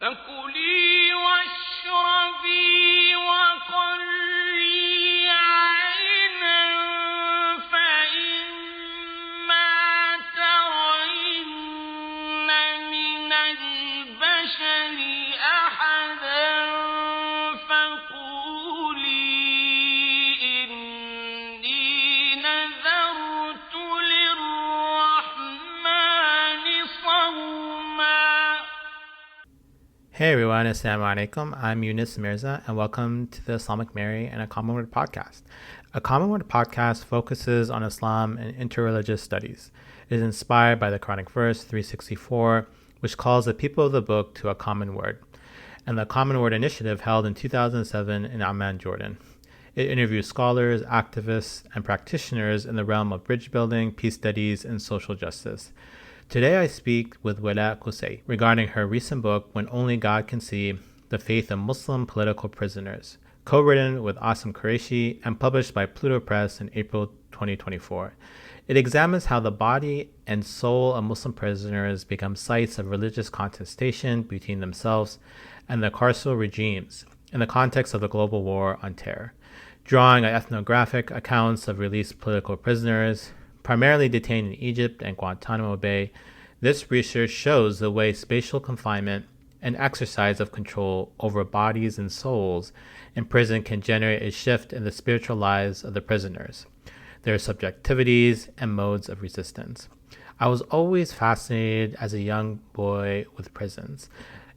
فكلي واشربي وقري عينا فإما ترين من البشر أحدا فقولي إني نذرت للرحمن صوما. Hey everyone, Assalamu alaikum. I'm Yunus Mirza, and welcome to the Islamic Mary and a Common Word podcast. A Common Word podcast focuses on Islam and interreligious studies. It is inspired by the Quranic verse 364, which calls the people of the book to a common word, and the Common Word initiative held in 2007 in Amman, Jordan. It interviews scholars, activists, and practitioners in the realm of bridge building, peace studies, and social justice. Today I speak with Walaa Quisay regarding her recent book, When Only God Can See, The Faith of Muslim Political Prisoners, co-written with Asim Qureshi and published by Pluto Press in April 2024. It examines how the body and soul of Muslim prisoners become sites of religious contestation between themselves and the carceral regimes in the context of the global war on terror, drawing ethnographic accounts of released political prisoners, primarily detained in Egypt and Guantanamo Bay. This research shows the way spatial confinement and exercise of control over bodies and souls in prison can generate a shift in the spiritual lives of the prisoners, their subjectivities, and modes of resistance. I was always fascinated as a young boy with prisons.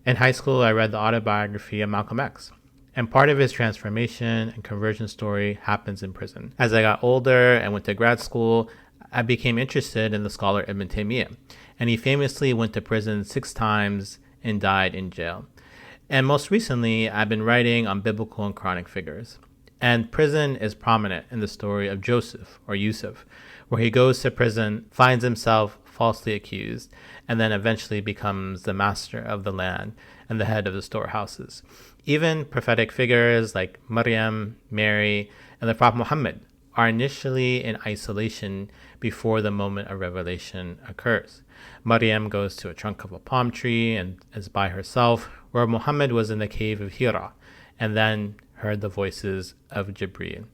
In high school, I read the autobiography of Malcolm X, and part of his transformation and conversion story happens in prison. As I got older and went to grad school, I became interested in the scholar Ibn Taymiyyah, and he famously went to prison 6 times and died in jail. And most recently, I've been writing on biblical and Quranic figures. And prison is prominent in the story of Joseph, or Yusuf, where he goes to prison, finds himself falsely accused, and then eventually becomes the master of the land and the head of the storehouses. Even prophetic figures like Maryam, Mary, and the Prophet Muhammad are initially in isolation before the moment of revelation occurs. Maryam goes to a trunk of a palm tree and is by herself, where Muhammad was in the cave of Hira and then heard the voices of Jibreel.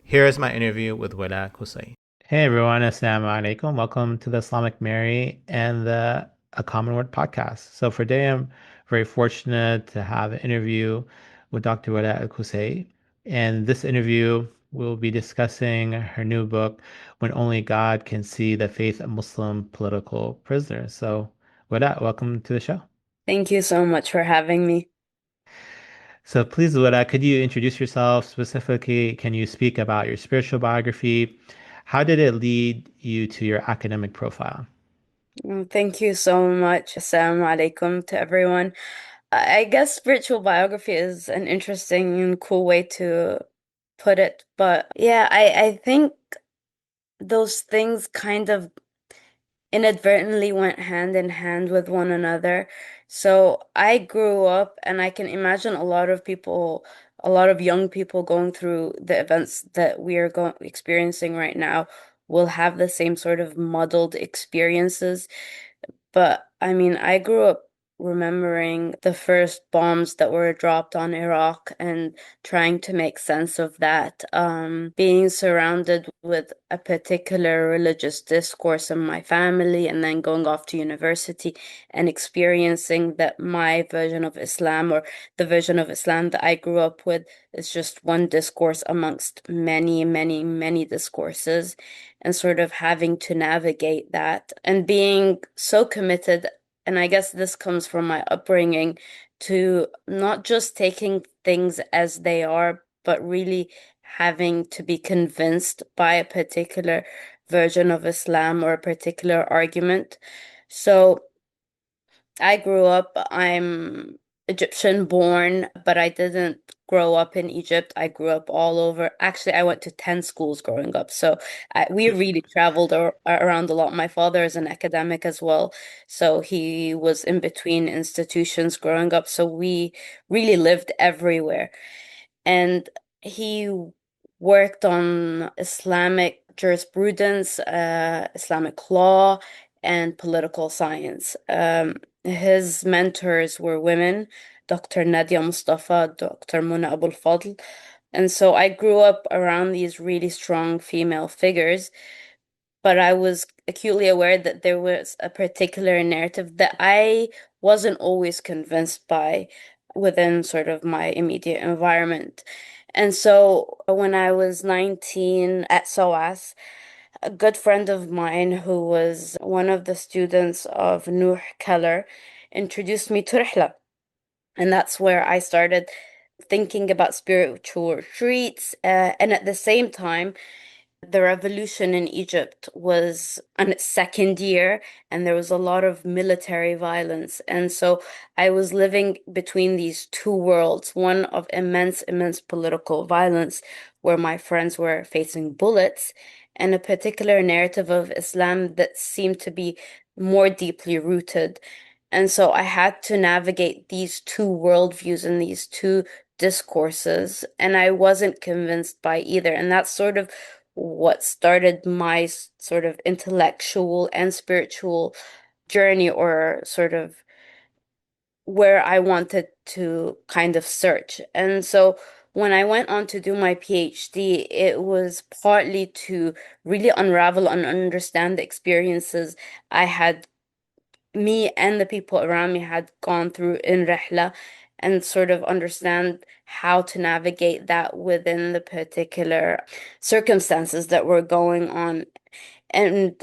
Here is my interview with Walaa Quisay. Hey everyone, Assalamu alaikum. Welcome to the Islamic Mary and the A Common Word podcast. So for today, I'm very fortunate to have an interview with Dr. Walaa Quisay. And this interview, we'll be discussing her new book, When Only God Can See, The Faith of Muslim Political Prisoners. So with that, welcome to the show. Thank you so much for having me. So please, Walaa, could you introduce yourself specifically? Can you speak about your spiritual biography? How did it lead you to your academic profile? Thank you so much. Assalamu alaikum to everyone. I guess spiritual biography is an interesting and cool way to put it. But yeah, I think those things kind of inadvertently went hand in hand with one another. So I grew up, and I can imagine a lot of people, a lot of young people going through the events that we are experiencing right now will have the same sort of muddled experiences. But I mean, I grew up remembering the first bombs that were dropped on Iraq and trying to make sense of that. Being surrounded with a particular religious discourse in my family, and then going off to university and experiencing that my version of Islam, or the version of Islam that I grew up with, is just one discourse amongst many, many, many discourses, and sort of having to navigate that and being so committed. And I guess this comes from my upbringing, to not just taking things as they are, but really having to be convinced by a particular version of Islam or a particular argument. So I grew up, I'm Egyptian born, but I didn't grow up in Egypt. I grew up all over. Actually, I went to 10 schools growing up. So we really traveled around a lot. My father is an academic as well. So he was in between institutions growing up. So we really lived everywhere. And he worked on Islamic jurisprudence, Islamic law, and political science. His mentors were women, Dr. Nadia Mustafa, Dr. Muna Abul Fadl. And so I grew up around these really strong female figures, but I was acutely aware that there was a particular narrative that I wasn't always convinced by within sort of my immediate environment. And so when I was 19 at SOAS, a good friend of mine who was one of the students of Nuh Keller introduced me to Rihla. And that's where I started thinking about spiritual retreats. And at the same time, the revolution in Egypt was on its second year, and there was a lot of military violence. And so I was living between these two worlds, one of immense, immense political violence, where my friends were facing bullets, and a particular narrative of Islam that seemed to be more deeply rooted. And so I had to navigate these two worldviews and these two discourses, and I wasn't convinced by either. And that's sort of what started my sort of intellectual and spiritual journey, or sort of where I wanted to kind of search. And so when I went on to do my PhD, it was partly to really unravel and understand the experiences I had, me and the people around me had gone through in Rihla, and sort of understand how to navigate that within the particular circumstances that were going on. And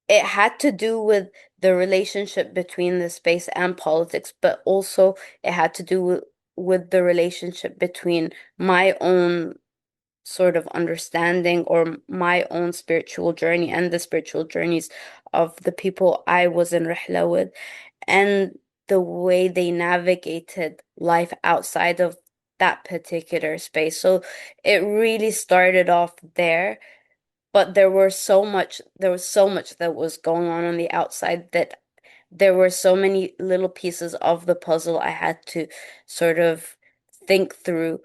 it had to do with the relationship between the space and politics, but also it had to do with the relationship between my own sort of understanding, or my own spiritual journey, and the spiritual journeys of the people I was in Rihla with, and the way they navigated life outside of that particular space. So it really started off there, but there was so much that was going on the outside, that there were so many little pieces of the puzzle I had to sort of think through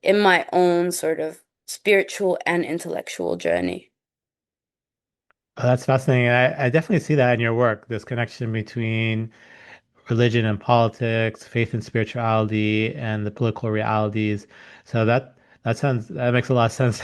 in my own sort of spiritual and intellectual journey. Oh, that's fascinating. I definitely see that in your work, this connection between religion and politics, faith and spirituality, and the political realities. So that makes a lot of sense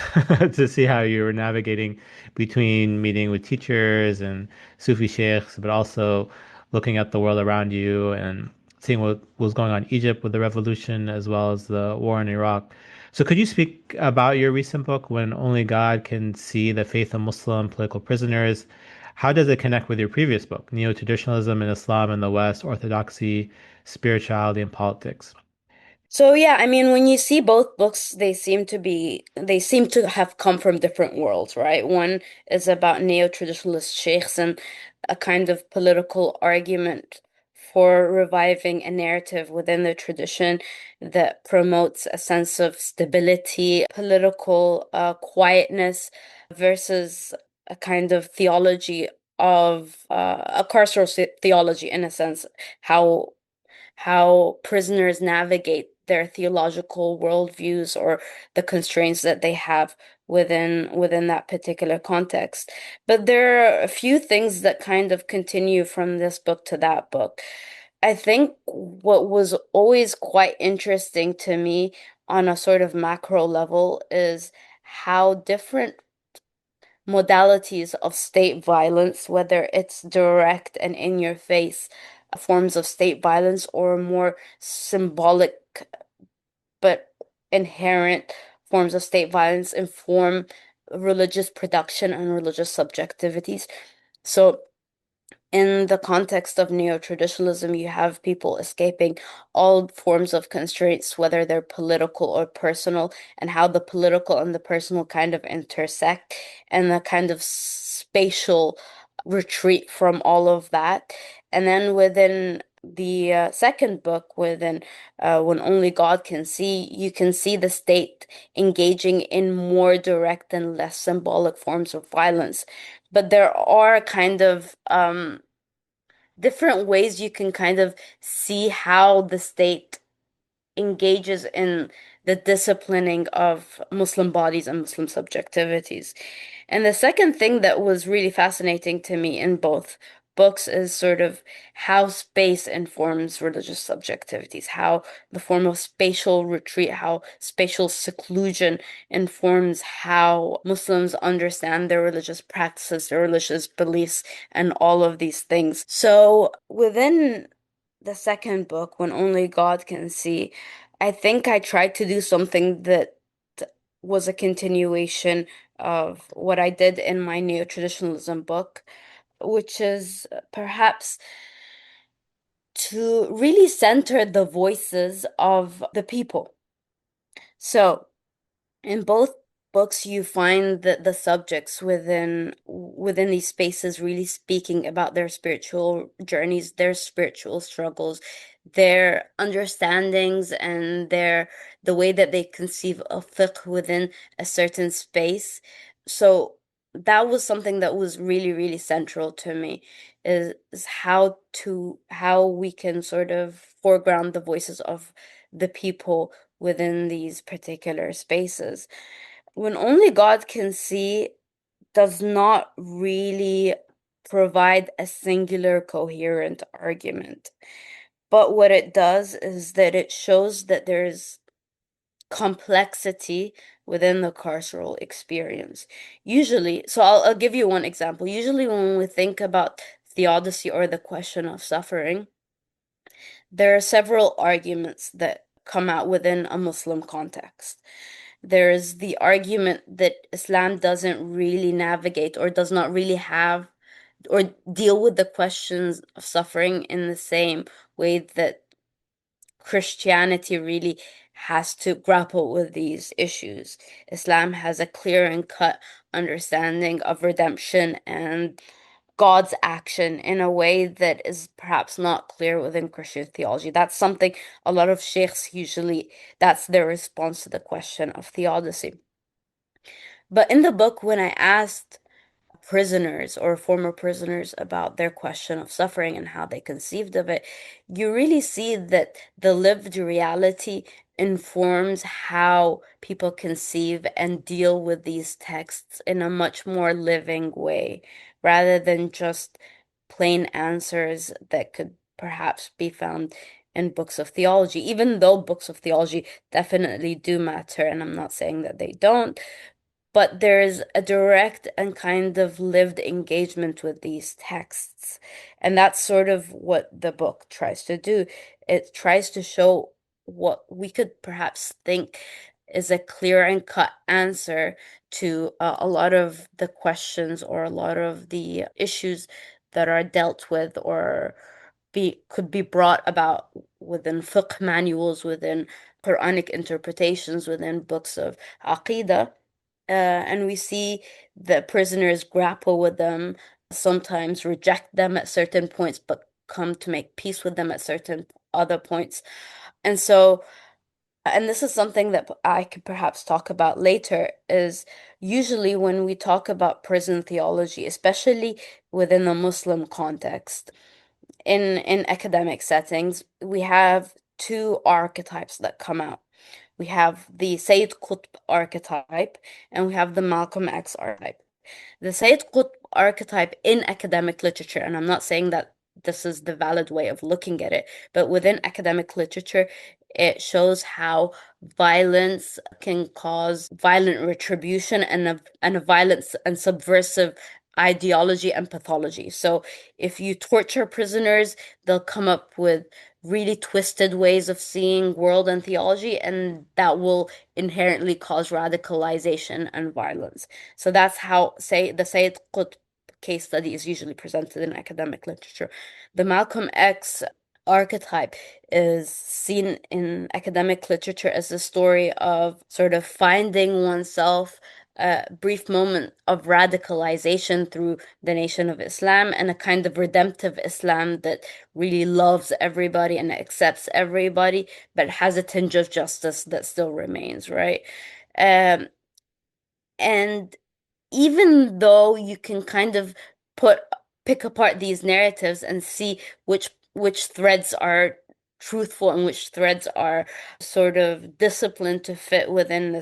to see how you were navigating between meeting with teachers and Sufi sheikhs, but also looking at the world around you and seeing what was going on in Egypt with the revolution as well as the war in Iraq. So could you speak about your recent book, When Only God Can See the Faith of Muslim Political Prisoners? How does it connect with your previous book, Neo-Traditionalism in Islam and the West, Orthodoxy, Spirituality, and Politics? So yeah, I mean, when you see both books, they seem to have come from different worlds, right? One is about neo-traditionalist sheikhs and a kind of political argument for reviving a narrative within the tradition that promotes a sense of stability, political quietness, versus a kind of theology of a carceral theology, in a sense, how prisoners navigate their theological worldviews, or the constraints that they have within that particular context. But there are a few things that kind of continue from this book to that book. I think what was always quite interesting to me on a sort of macro level is how different modalities of state violence, whether it's direct and in your face forms of state violence, or more symbolic but inherent forms of state violence, inform religious production and religious subjectivities. So in the context of neo-traditionalism, you have people escaping all forms of constraints, whether they're political or personal, and how the political and the personal kind of intersect, and the kind of spatial retreat from all of that. And then within the second book, within When Only God Can See, you can see the state engaging in more direct and less symbolic forms of violence. But there are kind of different ways you can kind of see how the state engages in the disciplining of Muslim bodies and Muslim subjectivities. And the second thing that was really fascinating to me in both books is sort of how space informs religious subjectivities, how the form of spatial retreat, how spatial seclusion informs how Muslims understand their religious practices, their religious beliefs, and all of these things. So within the second book, When Only God Can See, I think I tried to do something that was a continuation of what I did in my neo-traditionalism book, which is perhaps to really center the voices of the people. So, in both books, you find that the subjects within these spaces really speaking about their spiritual journeys, their spiritual struggles, their understandings, and the way that they conceive of fiqh within a certain space. So that was something that was really, really central to me, is how we can sort of foreground the voices of the people within these particular spaces. When Only God Can See does not really provide a singular coherent argument. But what it does is that it shows that there's complexity within the carceral experience. Usually, so I'll give you one example. Usually, when we think about theodicy or the question of suffering, there are several arguments that come out within a Muslim context. There's the argument that Islam doesn't really navigate or does not really have or deal with the questions of suffering in the same way that Christianity really has to grapple with these issues. Islam has a clear and cut understanding of redemption and God's action in a way that is perhaps not clear within Christian theology. That's something a lot of sheikhs usually, that's their response to the question of theodicy. But in the book, when I asked prisoners or former prisoners about their question of suffering and how they conceived of it, you really see that the lived reality informs how people conceive and deal with these texts in a much more living way, rather than just plain answers that could perhaps be found in books of theology, even though books of theology definitely do matter, and I'm not saying that they don't, but there's a direct and kind of lived engagement with these texts. And that's sort of what the book tries to do. It tries to show what we could perhaps think is a clear and cut answer to a lot of the questions or a lot of the issues that are dealt with or could be brought about within fiqh manuals, within Quranic interpretations, within books of Aqidah. And we see the prisoners grapple with them, sometimes reject them at certain points, but come to make peace with them at certain other points. And so, and this is something that I could perhaps talk about later, is usually when we talk about prison theology, especially within the Muslim context, in academic settings, we have two archetypes that come out. We have the Sayyid Qutb archetype and we have the Malcolm X archetype. The Sayyid Qutb archetype in academic literature, and I'm not saying that this is the valid way of looking at it, but within academic literature, it shows how violence can cause violent retribution and a violent and subversive ideology and pathology. So if you torture prisoners, they'll come up with really twisted ways of seeing world and theology, and that will inherently cause radicalization and violence. So that's how, say, the Sayyid Qutb case study is usually presented in academic literature. The Malcolm X archetype is seen in academic literature as a story of sort of finding oneself, a brief moment of radicalization through the Nation of Islam and a kind of redemptive Islam that really loves everybody and accepts everybody, but has a tinge of justice that still remains, right? Um, and even though you can kind of put pick apart these narratives and see which threads are truthful and which threads are sort of disciplined to fit within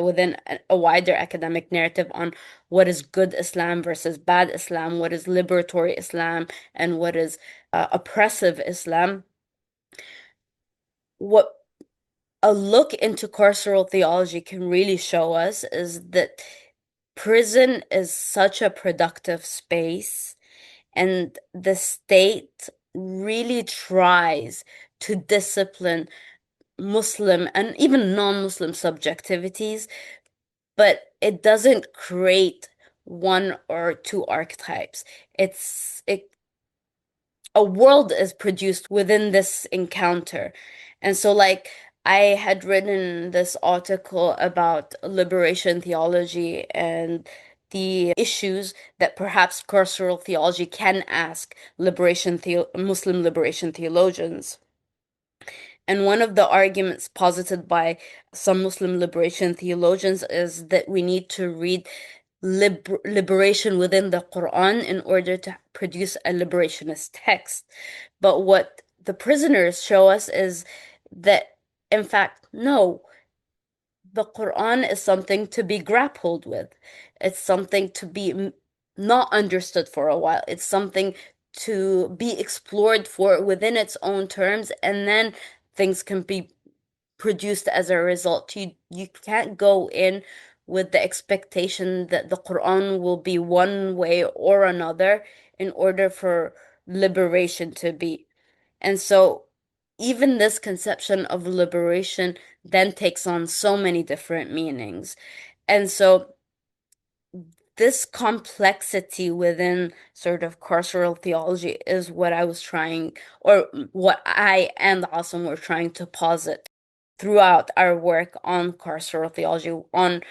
within a wider academic narrative on what is good Islam versus bad Islam, what is liberatory Islam, and what is oppressive Islam. What a look into carceral theology can really show us is that prison is such a productive space, and the state really tries to discipline Muslim and even non-Muslim subjectivities, but it doesn't create one or two archetypes. It a world is produced within this encounter. And so, like, I had written this article about liberation theology and the issues that perhaps carceral theology can ask Muslim liberation theologians. And one of the arguments posited by some Muslim liberation theologians is that we need to read liberation within the Quran in order to produce a liberationist text. But what the prisoners show us is that, in fact, no, the Quran is something to be grappled with. It's something to be not understood for a while. It's something to be explored for within its own terms, and then things can be produced as a result. You can't go in with the expectation that the Quran will be one way or another in order for liberation to be. And so even this conception of liberation then takes on so many different meanings. And so this complexity within sort of carceral theology is what I was trying, or what I and Asim were trying to posit throughout our work on carceral theology, on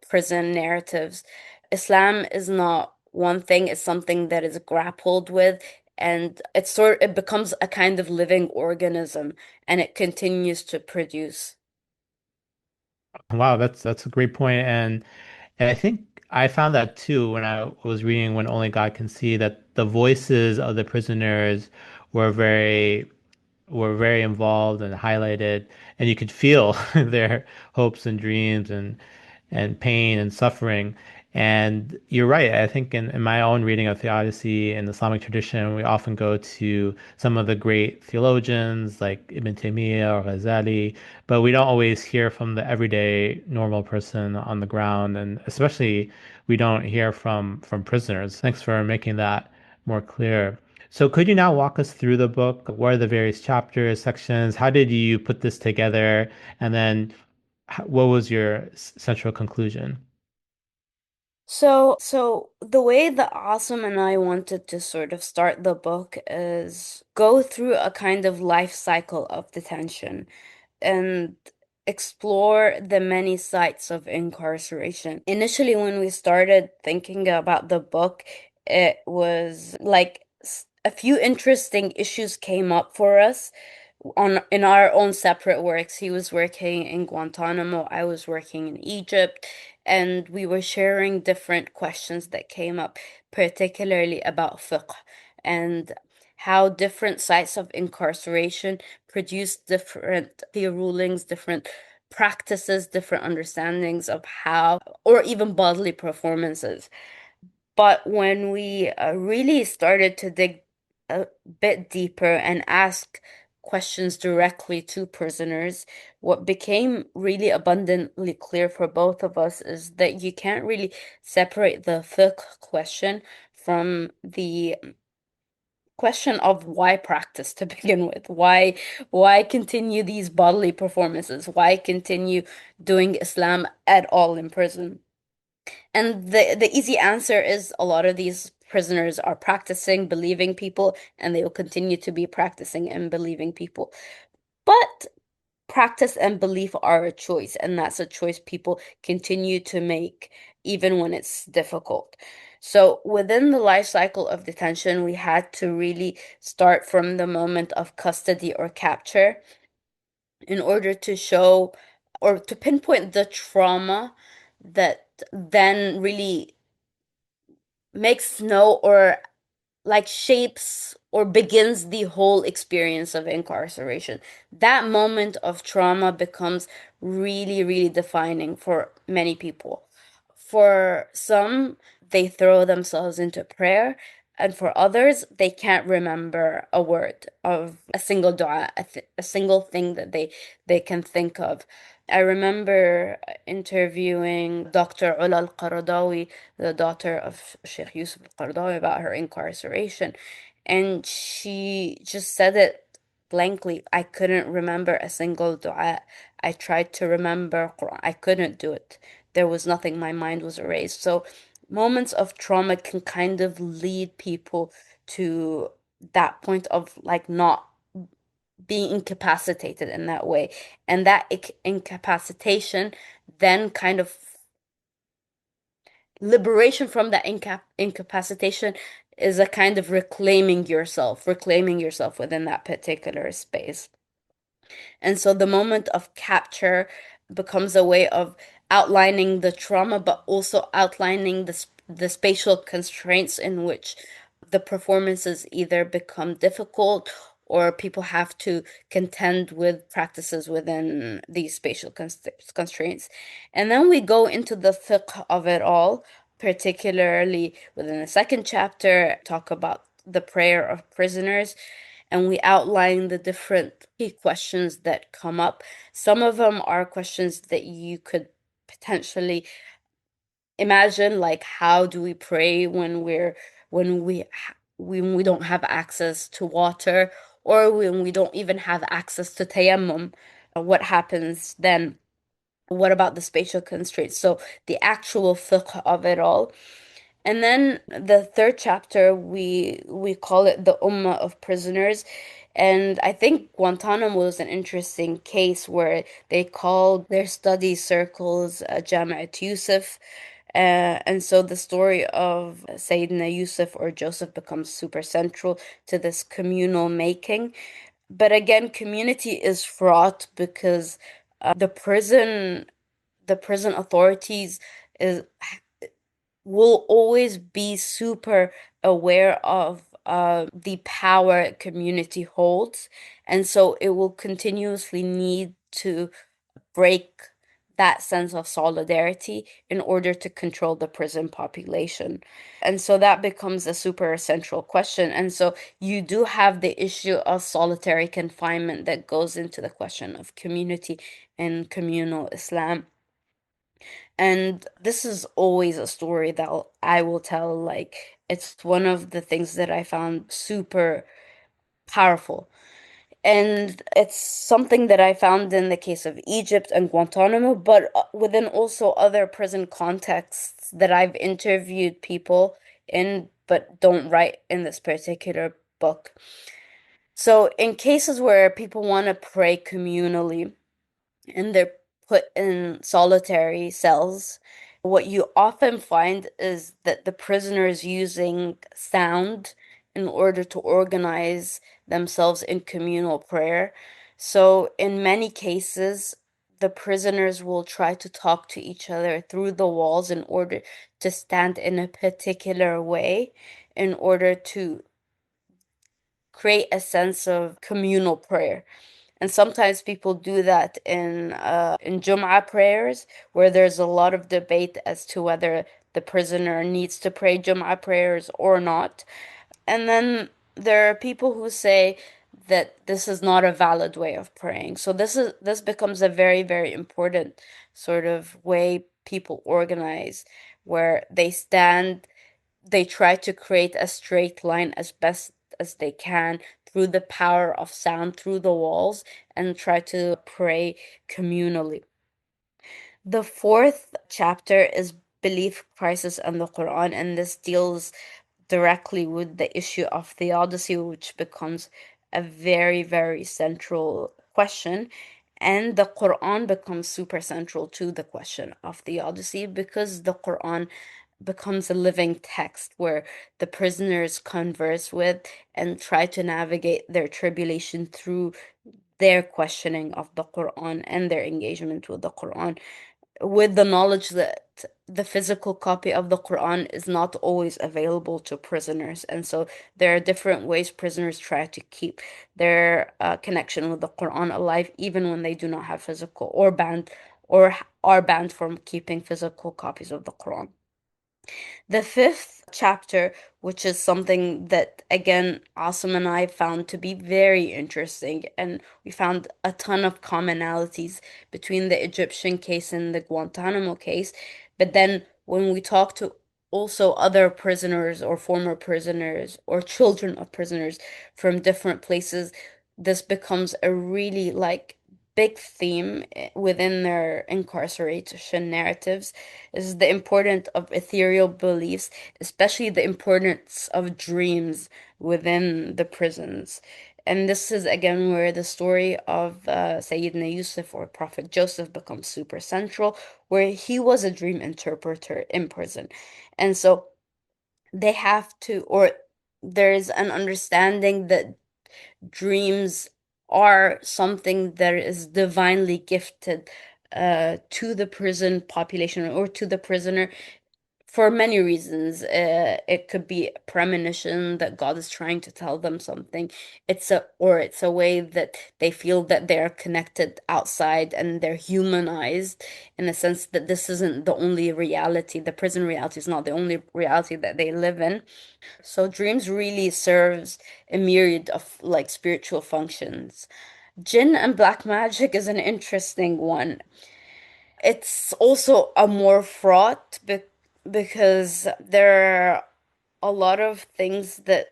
prison narratives. Islam is not one thing, it's something that is grappled with, and it becomes a kind of living organism, and it continues to produce. Wow, that's a great point, and I think I found that too when I was reading When Only God Can See, that the voices of the prisoners were very were very involved and highlighted, and you could feel their hopes and dreams and pain and suffering. And you're right. I think in my own reading of theodicy in the Islamic tradition, we often go to some of the great theologians like Ibn Taymiyyah or Ghazali, but we don't always hear from the everyday normal person on the ground, and especially we don't hear from prisoners. Thanks for making that more clear. So could you now walk us through the book? What are the various chapters, sections? How did you put this together? And then what was your central conclusion? So the way that Asim and I wanted to sort of start the book is go through a kind of life cycle of detention and explore the many sites of incarceration. Initially, when we started thinking about the book, it was like a few interesting issues came up for us on in our own separate works. He was working in Guantanamo, I was working in Egypt, and we were sharing different questions that came up, particularly about fiqh and how different sites of incarceration produce different theory rulings, different practices, different understandings of how, or even bodily performances. But when we really started to dig a bit deeper and ask questions directly to prisoners, what became really abundantly clear for both of us is that you can't really separate the fiqh question from the question of why practice to begin with. Why continue these bodily performances? Why continue doing Islam at all in prison? And the easy answer is a lot of these prisoners are practicing, believing people, and they will continue to be practicing and believing people. But practice and belief are a choice, and that's a choice people continue to make even when it's difficult. So within the life cycle of detention, we had to really start from the moment of custody or capture in order to show or to pinpoint the trauma that then really makes no or like shapes or begins the whole experience of incarceration. That moment of trauma becomes really, really defining for many people. For some, they throw themselves into prayer, and for others, they can't remember a word of a single dua, a single thing that they can think of. I remember interviewing Dr. Ula al-Qaradawi, the daughter of Sheikh Yusuf al-Qaradawi, about her incarceration. And she just said it blankly. I couldn't remember a single dua. I tried to remember Quran. I couldn't do it. There was nothing. My mind was erased. So moments of trauma can kind of lead people to that point of like not being incapacitated in that way. And that incapacitation then kind of liberation from that incapacitation is a kind of reclaiming yourself within that particular space. And so the moment of capture becomes a way of outlining the trauma, but also outlining the spatial constraints in which the performances either become difficult or people have to contend with practices within these spatial constraints. And then we go into the fiqh of it all, particularly within the second chapter, talk about the prayer of prisoners, and we outline the different key questions that come up. Some of them are questions that you could potentially imagine, like how do we pray when we don't have access to water, or when we don't even have access to tayammum? What happens then? What about the spatial constraints? So the actual fiqh of it all. And then the third chapter, we call it the Ummah of Prisoners. And I think Guantanamo was an interesting case where they called their study circles Jamiat Yusuf. And so the story of Sayyidina Yusuf or Joseph becomes super central to this communal making. But again, community is fraught because the prison authorities is will always be super aware of the power community holds. And so it will continuously need to break that sense of solidarity in order to control the prison population. And so that becomes a super central question. And so you do have the issue of solitary confinement that goes into the question of community and communal Islam. And this is always a story that I will tell. Like, it's one of the things that I found super powerful. And it's something that I found in the case of Egypt and Guantanamo, but within also other prison contexts that I've interviewed people in, but don't write in this particular book. So, in cases where people want to pray communally, and they're put in solitary cells, what you often find is that the prisoners using sound in order to organize themselves in communal prayer. So, in many cases, the prisoners will try to talk to each other through the walls in order to stand in a particular way, in order to create a sense of communal prayer. And sometimes people do that in Jum'ah prayers, where there's a lot of debate as to whether the prisoner needs to pray Jum'ah prayers or not. And then there are people who say that this is not a valid way of praying. So this becomes a very, very important sort of way people organize, where they try to create a straight line as best as they can through the power of sound through the walls, and try to pray communally. The fourth chapter is belief crisis and the Quran, and this deals directly with the issue of theodicy, which becomes a very, very central question. And the Quran becomes super central to the question of theodicy, because the Quran becomes a living text where the prisoners converse with and try to navigate their tribulation through their questioning of the Quran and their engagement with the Quran. with the knowledge that the physical copy of the Quran is not always available to prisoners. And so there are different ways prisoners try to keep their connection with the Quran alive, even when they do not have physical or banned or are banned from keeping physical copies of the Quran. The fifth chapter, which is something that, again, Asim and I found to be very interesting, and we found a ton of commonalities between the Egyptian case and the Guantanamo case. But then when we talk to also other prisoners or former prisoners or children of prisoners from different places, this becomes a really like big theme within their incarceration narratives is the importance of ethereal beliefs, especially the importance of dreams within the prisons. And this is again where the story of Sayyidina Yusuf or Prophet Joseph becomes super central, where he was a dream interpreter in prison. And so they have to, or there's an understanding that dreams are something that is divinely gifted to the prison population or to the prisoner for many reasons. It could be a premonition that God is trying to tell them something. It's a way that they feel that they're connected outside and they're humanized in the sense that this isn't the only reality. The prison reality is not the only reality that they live in. So dreams really serves a myriad of like spiritual functions. Jinn and black magic is an interesting one. It's also a more fraught because there are a lot of things that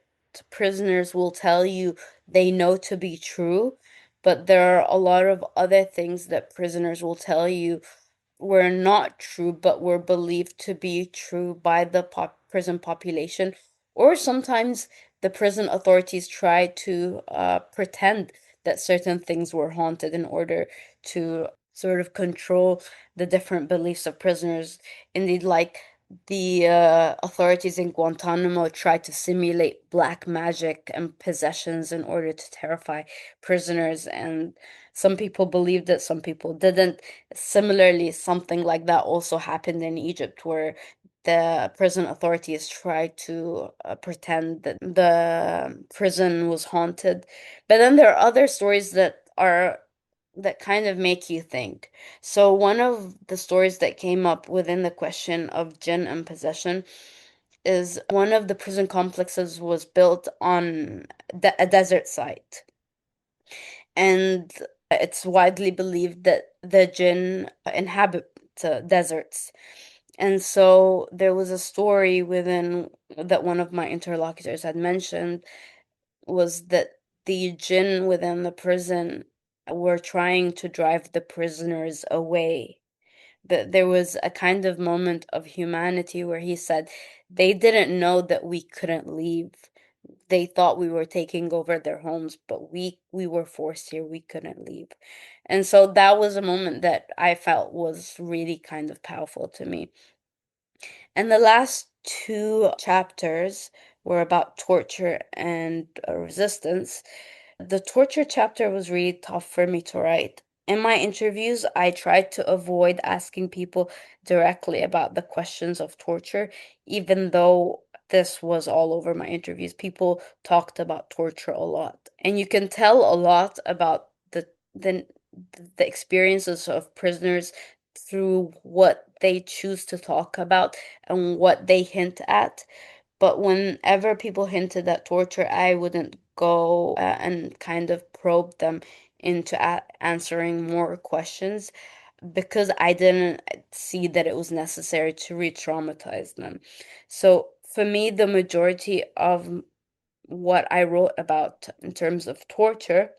prisoners will tell you they know to be true, but there are a lot of other things that prisoners will tell you were not true, but were believed to be true by the prison population. Or sometimes the prison authorities try to pretend that certain things were haunted in order to sort of control the different beliefs of prisoners. Indeed, like the authorities in Guantanamo tried to simulate black magic and possessions in order to terrify prisoners, and some people believed it, some people didn't. Similarly, something like that also happened in Egypt, where the prison authorities tried to pretend that the prison was haunted. But then there are other stories that kind of make you think. So one of the stories that came up within the question of jinn and possession is one of the prison complexes was built on a desert site. And it's widely believed that the jinn inhabit deserts. And so there was a story within that one of my interlocutors had mentioned was that the jinn within the prison were trying to drive the prisoners away. That there was a kind of moment of humanity where he said they didn't know that we couldn't leave. They thought we were taking over their homes, but we were forced here. We couldn't leave. And so that was a moment that I felt was really kind of powerful to me. And the last two chapters were about torture and resistance. The torture chapter was really tough for me to write. In my interviews, I tried to avoid asking people directly about the questions of torture, even though this was all over my interviews. People talked about torture a lot. And you can tell a lot about the, the experiences of prisoners through what they choose to talk about and what they hint at. But whenever people hinted at torture, I wouldn't go and kind of probe them into answering more questions because I didn't see that it was necessary to re-traumatize them. So for me, the majority of what I wrote about in terms of torture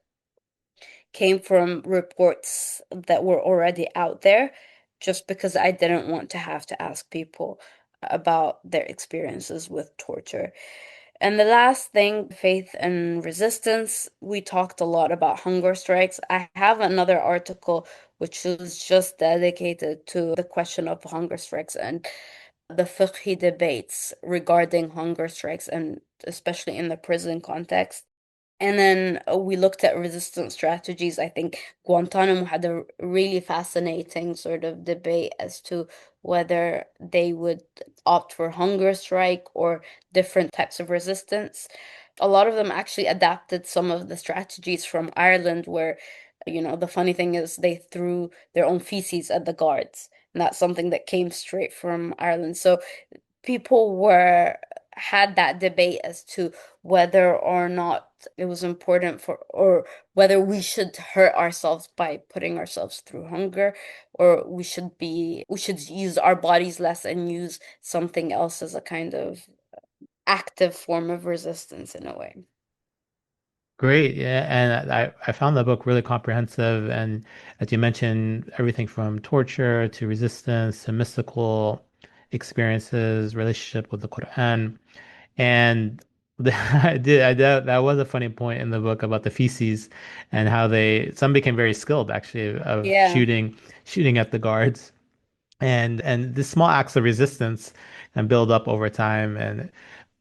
came from reports that were already out there, just because I didn't want to have to ask people about their experiences with torture. And the last thing, faith and resistance, we talked a lot about hunger strikes. I have another article which is just dedicated to the question of hunger strikes and the fiqhi debates regarding hunger strikes, and especially in the prison context. And then we looked at resistance strategies. I think Guantanamo had a really fascinating sort of debate as to whether they would opt for hunger strike or different types of resistance. A lot of them actually adapted some of the strategies from Ireland, where, the funny thing is they threw their own feces at the guards. And that's something that came straight from Ireland. So people were had that debate as to whether or not it was important for, or whether we should hurt ourselves by putting ourselves through hunger, or we should use our bodies less and use something else as a kind of active form of resistance in a way. Great. Yeah. And I found the book really comprehensive. And as you mentioned, everything from torture to resistance to mystical experiences, relationship with the Quran. And that was a funny point in the book about the feces and how some became very skilled actually of Yeah. shooting at the guards. And the small acts of resistance and build up over time and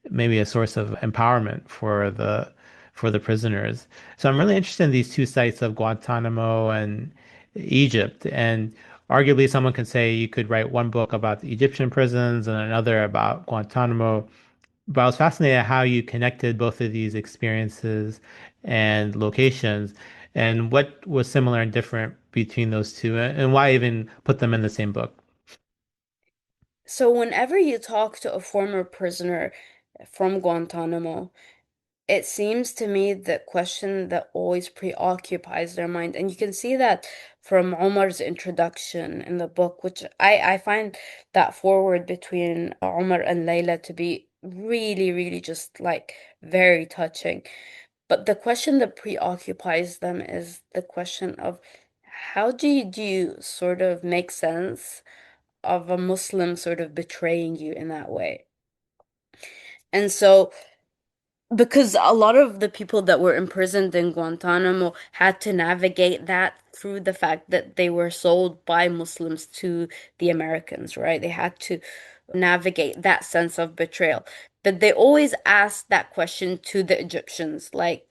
maybe a source of empowerment for the prisoners. So I'm really interested in these two sites of Guantanamo and Egypt. And arguably, someone could say you could write one book about the Egyptian prisons and another about Guantanamo. But I was fascinated at how you connected both of these experiences and locations, and what was similar and different between those two, and why even put them in the same book. So whenever you talk to a former prisoner from Guantanamo, it seems to me the question that always preoccupies their mind, and you can see that from Omar's introduction in the book, which I find that forward between Omar and Layla to be really, really just like very touching. But the question that preoccupies them is the question of how do you sort of make sense of a Muslim sort of betraying you in that way? And so because a lot of the people that were imprisoned in Guantanamo had to navigate that through the fact that they were sold by Muslims to the Americans, right? They had to navigate that sense of betrayal. But they always asked that question to the Egyptians, like,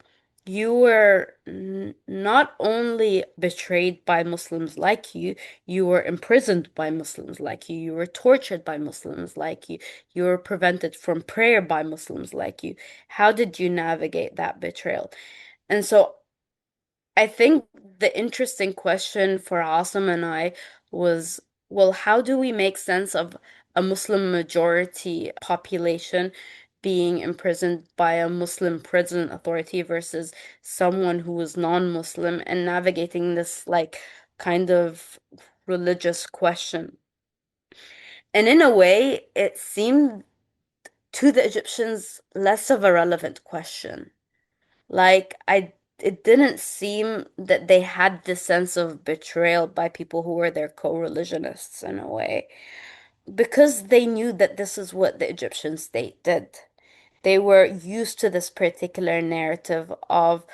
you were n not only betrayed by Muslims like you were imprisoned by Muslims like you were tortured by Muslims like you were prevented from prayer by Muslims like you. How did you navigate that betrayal? And so I think the interesting question for Asim and I was, well, how do we make sense of a Muslim majority population being imprisoned by a Muslim prison authority versus someone who was non-Muslim and navigating this like kind of religious question? And in a way, it seemed to the Egyptians less of a relevant question. It didn't seem that they had this sense of betrayal by people who were their co-religionists in a way, because they knew that this is what the Egyptian state did. They were used to this particular narrative of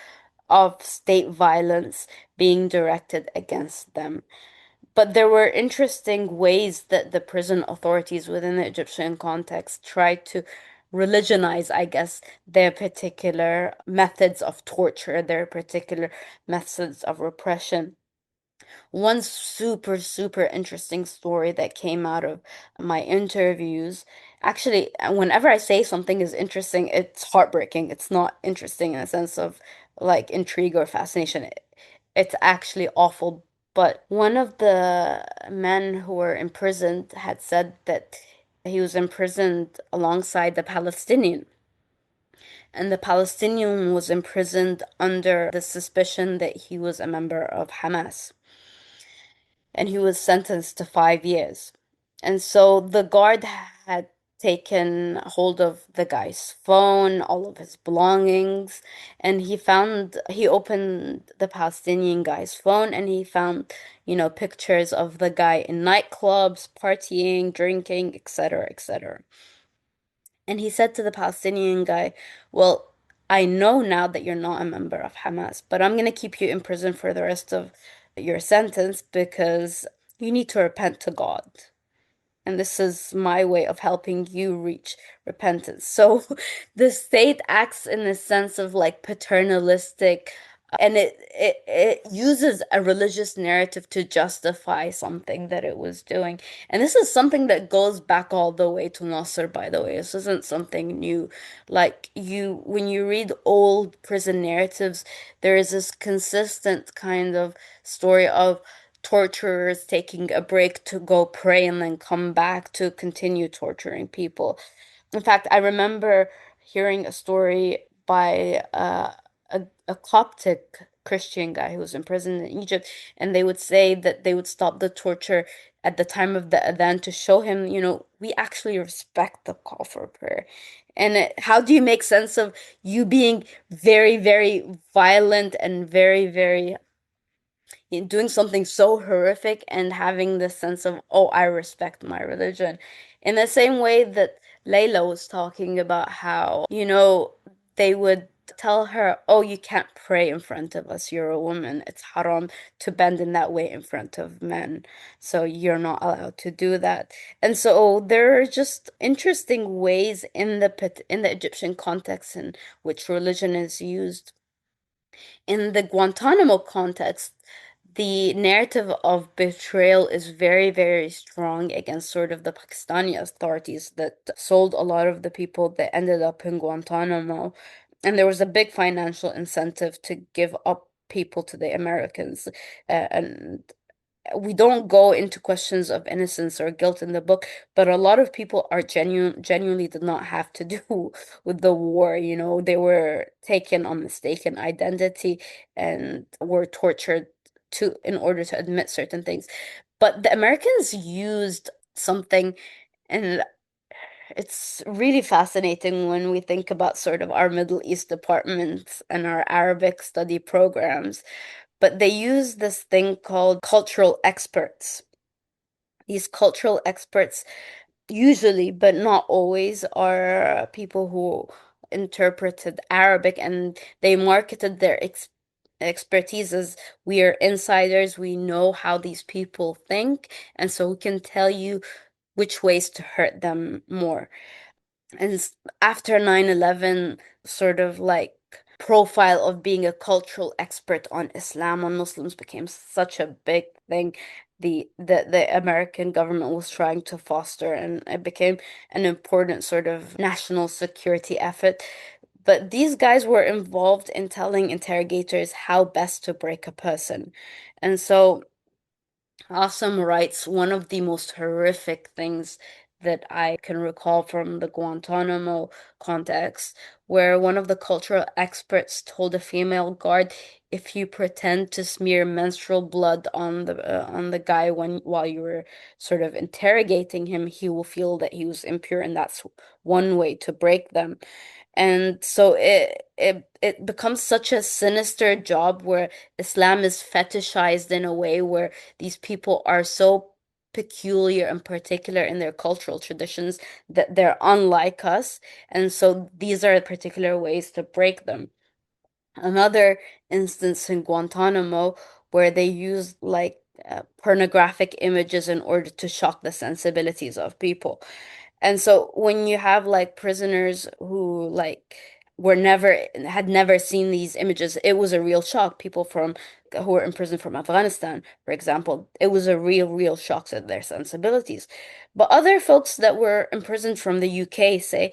state violence being directed against them. But there were interesting ways that the prison authorities within the Egyptian context tried to religionize, I guess, their particular methods of torture, their particular methods of repression. One super, super interesting story that came out of my interviews. Actually, whenever I say something is interesting, it's heartbreaking. It's not interesting in a sense of like intrigue or fascination. It's actually awful. But one of the men who were imprisoned had said that he was imprisoned alongside the Palestinian. And the Palestinian was imprisoned under the suspicion that he was a member of Hamas, and he was sentenced to 5 years. And so the guard had taken hold of the guy's phone, all of his belongings, and he opened the Palestinian guy's phone and he found, pictures of the guy in nightclubs, partying, drinking, etc., etc. And he said to the Palestinian guy, well, I know now that you're not a member of Hamas, but I'm going to keep you in prison for the rest of your sentence because you need to repent to God. and this is my way of helping you reach repentance. So the state acts in a sense of like paternalistic, and it uses a religious narrative to justify something that it was doing. And this is something that goes back all the way to Nasser, by the way. This isn't something new. Like when you read old prison narratives, there is this consistent kind of story of torturers taking a break to go pray and then come back to continue torturing people. In fact, I remember hearing a story by a Coptic Christian guy who was in prison in Egypt, and they would say that they would stop the torture at the time of the adhan to show him, we actually respect the call for prayer. And how do you make sense of you being very, very violent and very, very doing something so horrific and having this sense of, oh, I respect my religion. In the same way that Layla was talking about how, they would tell her, oh, you can't pray in front of us. You're a woman. It's haram to bend in that way in front of men. So you're not allowed to do that. And so there are just interesting ways in the Egyptian context in which religion is used. In the Guantanamo context, the narrative of betrayal is very, very strong against sort of the Pakistani authorities that sold a lot of the people that ended up in Guantanamo. And there was a big financial incentive to give up people to the Americans. And we don't go into questions of innocence or guilt in the book, but a lot of people are genuinely did not have to do with the war. They were taken on mistaken identity and were tortured in order to admit certain things. But the Americans used something, and it's really fascinating when we think about sort of our Middle East departments and our Arabic study programs, but they use this thing called cultural experts. These cultural experts, usually, but not always, are people who interpreted Arabic, and they marketed their expertise as, we are insiders, we know how these people think, and so we can tell you which ways to hurt them more. And after 9/11, sort of like profile of being a cultural expert on Islam, on Muslims, became such a big thing. The American government was trying to foster, and it became an important sort of national security effort. But these guys were involved in telling interrogators how best to break a person. And so Awesome writes one of the most horrific things that I can recall from the Guantanamo context, where one of the cultural experts told a female guard, if you pretend to smear menstrual blood on the guy while you were sort of interrogating him, he will feel that he was impure, and that's one way to break them. And so it becomes such a sinister job where Islam is fetishized in a way where these people are so peculiar and particular in their cultural traditions that they're unlike us. And so these are particular ways to break them. Another instance in Guantanamo where they use like pornographic images in order to shock the sensibilities of people. And so when you have like prisoners who like had never seen these images, it was a real shock. People from who were in prison from Afghanistan, for example, it was a real shock to their sensibilities. But other folks that were imprisoned from the UK say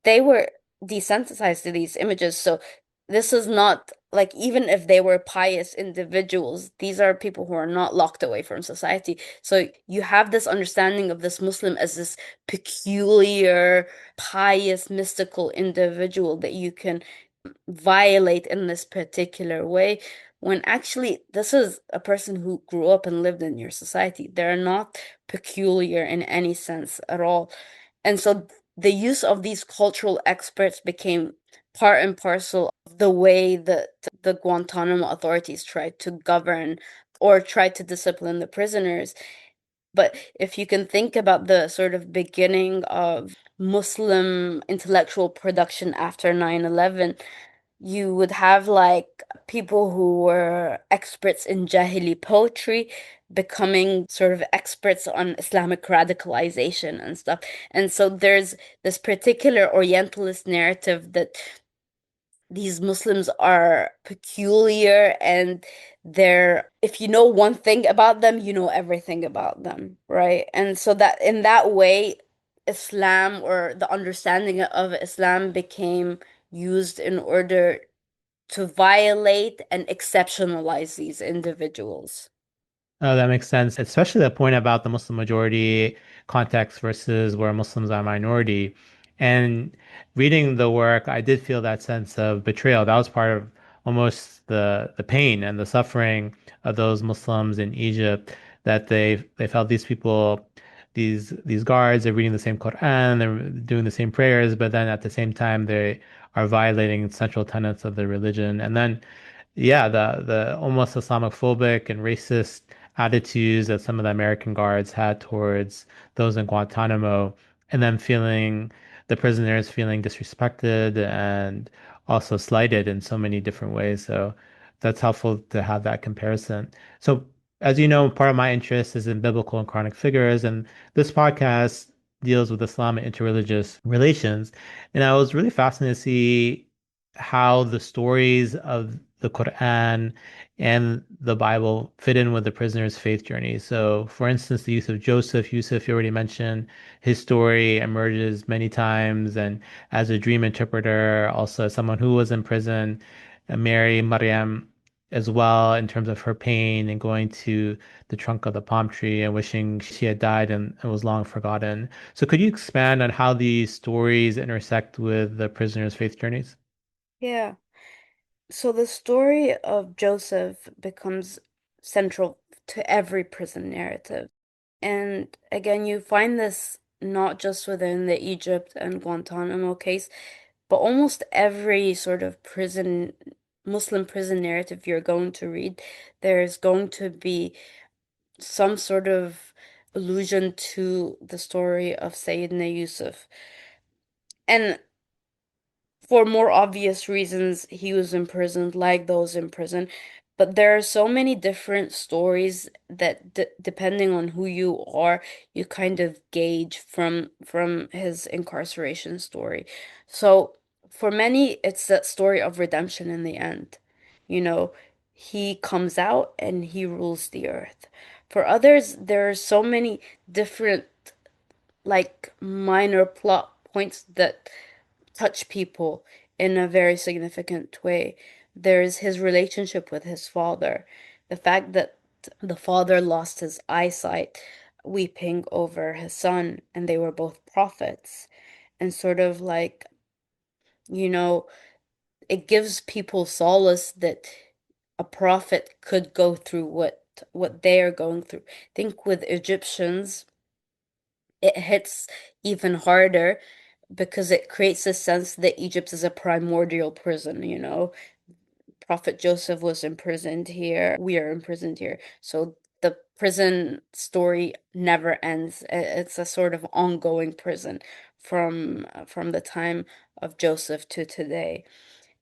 they were desensitized to these images. So this is not like, even if they were pious individuals, these are people who are not locked away from society. So you have this understanding of this Muslim as this peculiar, pious, mystical individual that you can violate in this particular way, when actually this is a person who grew up and lived in your society. They're not peculiar in any sense at all. And so the use of these cultural experts became part and parcel of the way that the Guantanamo authorities tried to govern or tried to discipline the prisoners. But if you can think about the sort of beginning of Muslim intellectual production after 9/11, You would have like people who were experts in Jahili poetry becoming sort of experts on Islamic radicalization and stuff. And so there's this particular Orientalist narrative that these Muslims are peculiar and if you know one thing about them, you know everything about them, right? And so that in that way, Islam or the understanding of Islam became used in order to violate and exceptionalize these individuals. Oh, that makes sense, especially the point about the Muslim majority context versus where Muslims are minority. And reading the work, I did feel that sense of betrayal. That was part of almost the pain and the suffering of those Muslims in Egypt, that they felt these people, these guards are reading the same Quran, they're doing the same prayers, but then at the same time they are violating central tenets of the religion. And then yeah, the almost Islamophobic and racist attitudes that some of the American guards had towards those in Guantanamo, and then feeling the prisoners feeling disrespected and also slighted in so many different ways. So that's helpful to have that comparison. So as you know, part of my interest is in biblical and Quranic figures, and this podcast deals with Islam and interreligious relations. And I was really fascinated to see how the stories of the Quran and the Bible fit in with the prisoner's faith journey. So, for instance, the use of Joseph, Yusuf, you already mentioned, his story emerges many times, and as a dream interpreter, also as someone who was in prison, Mary, Maryam, as well, in terms of her pain and going to the trunk of the palm tree and wishing she had died and was long forgotten. So, could you expand on how these stories intersect with the prisoner's faith journeys? Yeah. So the story of Joseph becomes central to every prison narrative. And again, you find this not just within the Egypt and Guantanamo case, but almost every sort of Muslim prison narrative you're going to read, there's going to be some sort of allusion to the story of Sayyidina Yusuf. And for more obvious reasons, he was imprisoned like those in prison. But there are so many different stories that d depending on who you are, you kind of gauge from his incarceration story. So for many, it's that story of redemption in the end. You know, he comes out and he rules the earth. For others, there are so many different like minor plot points that touch people in a very significant way. There's his relationship with his father, the fact that the father lost his eyesight, weeping over his son, and they were both prophets. And sort of like, you know, it gives people solace that a prophet could go through what they are going through. I think with Egyptians, it hits even harder because it creates a sense that Egypt is a primordial prison, you know. Prophet Joseph was imprisoned here. We are imprisoned here. So the prison story never ends. It's a sort of ongoing prison from the time of Joseph to today.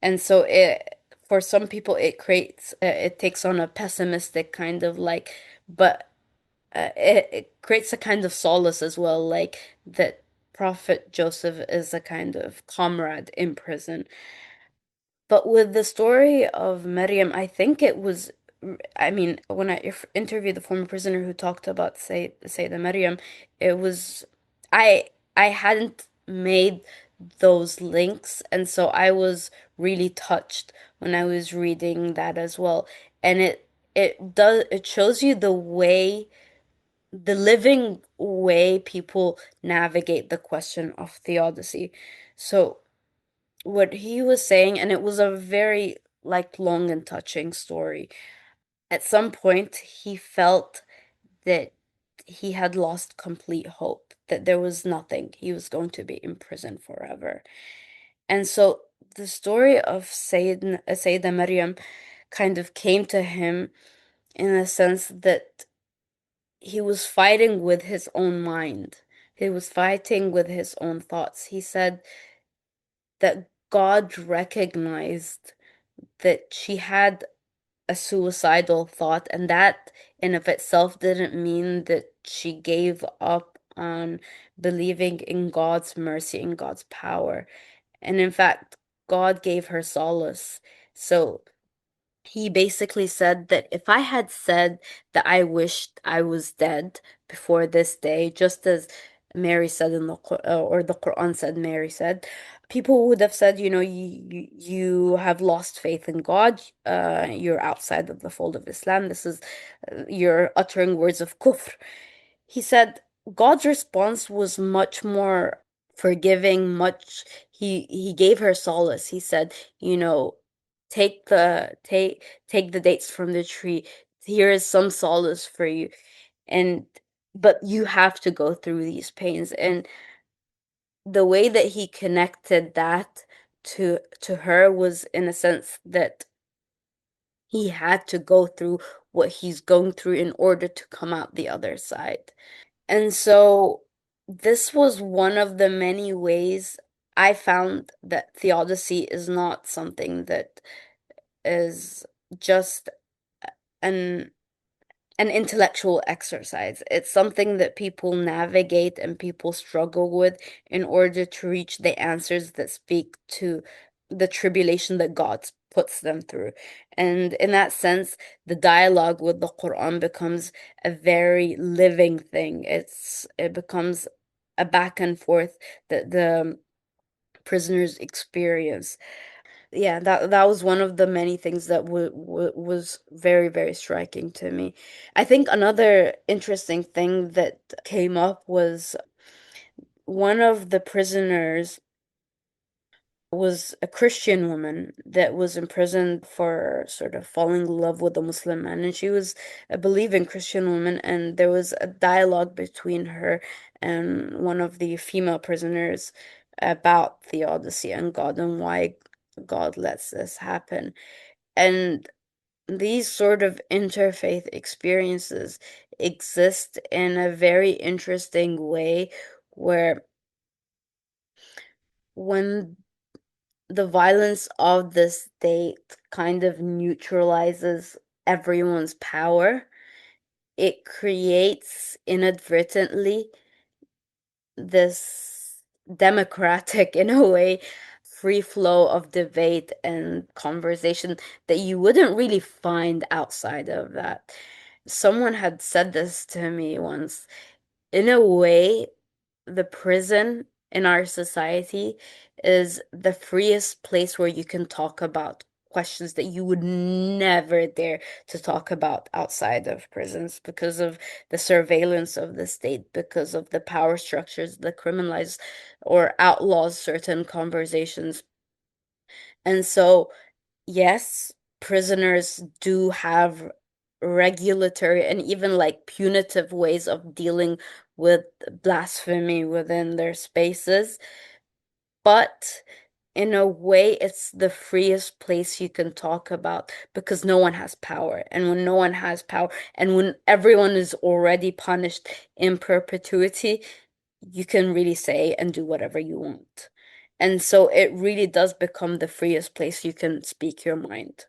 And so it for some people it takes on a pessimistic kind of like, but it creates a kind of solace as well, like that Prophet Joseph is a kind of comrade in prison. But with the story of Maryam, I think it was, I mean, when I interviewed the former prisoner who talked about say the Maryam, it was, I hadn't made those links, and so I was really touched when I was reading that as well. And it shows you the living way people navigate the question of theodicy. So what he was saying, and it was a very like long and touching story. At some point, he felt that he had lost complete hope, that there was nothing. He was going to be in prison forever. And so the story of Sayyida Maryam kind of came to him in a sense that he was fighting with his own mind. He was fighting with his own thoughts. He said that God recognized that she had a suicidal thought, and that in of itself didn't mean that she gave up on believing in God's mercy and God's power. And in fact, God gave her solace. So he basically said that if I had said that I wished I was dead before this day, just as Mary said in the or the Quran said Mary said, people would have said, you have lost faith in God, you're outside of the fold of Islam. This is you're uttering words of kufr. He said God's response was much more forgiving, much he gave her solace. He said, you know, take the dates from the tree. Here is some solace for you. And but you have to go through these pains. And the way that he connected that to her was in a sense that he had to go through what he's going through in order to come out the other side. And so this was one of the many ways I found that theodicy is not something that is just an an intellectual exercise. It's something that people navigate and people struggle with in order to reach the answers that speak to the tribulation that God puts them through. And in that sense, the dialogue with the Quran becomes a very living thing. It becomes a back and forth that the prisoners experience. Yeah, that was one of the many things that was very, very striking to me. I think another interesting thing that came up was one of the prisoners was a Christian woman that was imprisoned for sort of falling in love with a Muslim man, and she was a believing Christian woman, and there was a dialogue between her and one of the female prisoners about theodicy and God and why God lets this happen. And these sort of interfaith experiences exist in a very interesting way where when the violence of the state kind of neutralizes everyone's power, it creates inadvertently this democratic, in a way, free flow of debate and conversation that you wouldn't really find outside of that. Someone had said this to me once. In a way, the prison in our society is the freest place where you can talk about questions that you would never dare to talk about outside of prisons because of the surveillance of the state, because of the power structures that criminalize or outlaws certain conversations. And so, yes, prisoners do have regulatory and even like punitive ways of dealing with blasphemy within their spaces, but in a way, it's the freest place you can talk about because no one has power. And when no one has power, and when everyone is already punished in perpetuity, you can really say and do whatever you want. And so it really does become the freest place you can speak your mind.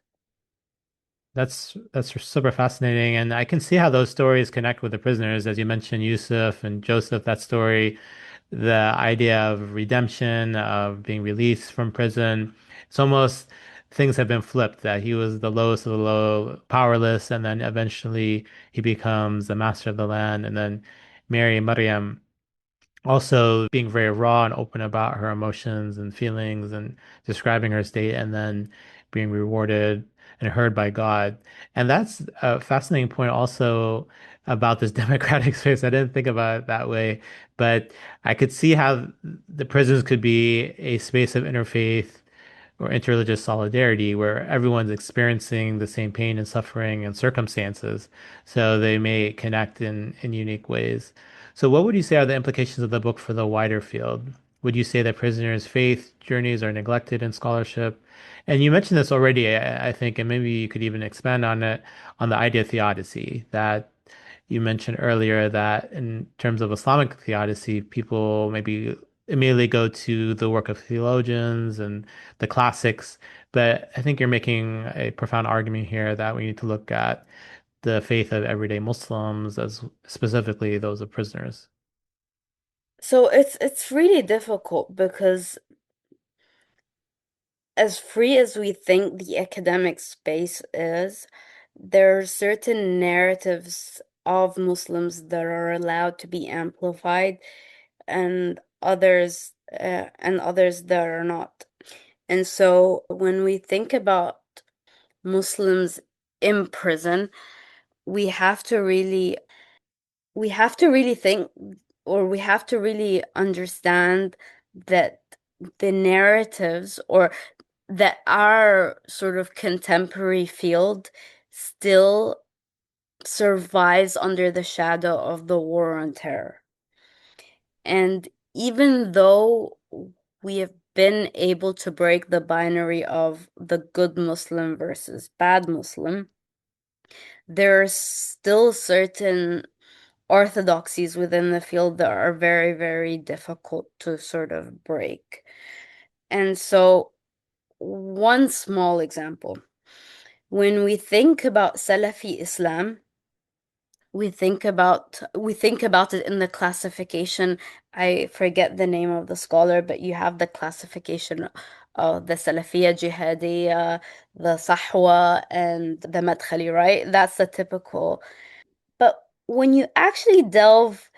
That's super fascinating, and I can see how those stories connect with the prisoners, as you mentioned, Yusuf and Joseph. That story, the idea of redemption, of being released from prison. It's almost things have been flipped, that he was the lowest of the low, powerless, and then eventually he becomes the master of the land. And then Mary, Maryam, also being very raw and open about her emotions and feelings and describing her state, and then being rewarded and heard by God. And that's a fascinating point also about this democratic space. I didn't think about it that way, but I could see how the prisons could be a space of interfaith or interreligious solidarity where everyone's experiencing the same pain and suffering and circumstances. So they may connect in unique ways. So, what would you say are the implications of the book for the wider field? Would you say that prisoners' faith journeys are neglected in scholarship? And you mentioned this already, I think, and maybe you could even expand on it, on the idea of theodicy, that you mentioned earlier that in terms of Islamic theodicy, people maybe immediately go to the work of theologians and the classics. But I think you're making a profound argument here that we need to look at the faith of everyday Muslims, as specifically those of prisoners. So it's really difficult because as free as we think the academic space is, there are certain narratives of Muslims that are allowed to be amplified and others that are not. And so when we think about Muslims in prison, we have to really we have to really think or we have to really understand that the narratives or that our sort of contemporary field still survives under the shadow of the war on terror. And even though we have been able to break the binary of the good Muslim versus bad Muslim, there are still certain orthodoxies within the field that are very, very difficult to sort of break. And so, one small example, when we think about Salafi Islam, we think about it in the classification. I forget the name of the scholar, but you have the classification of the Salafiyya Jihadiyya, the Sahwa, and the Madkhali, right? That's the typical. But when you actually delve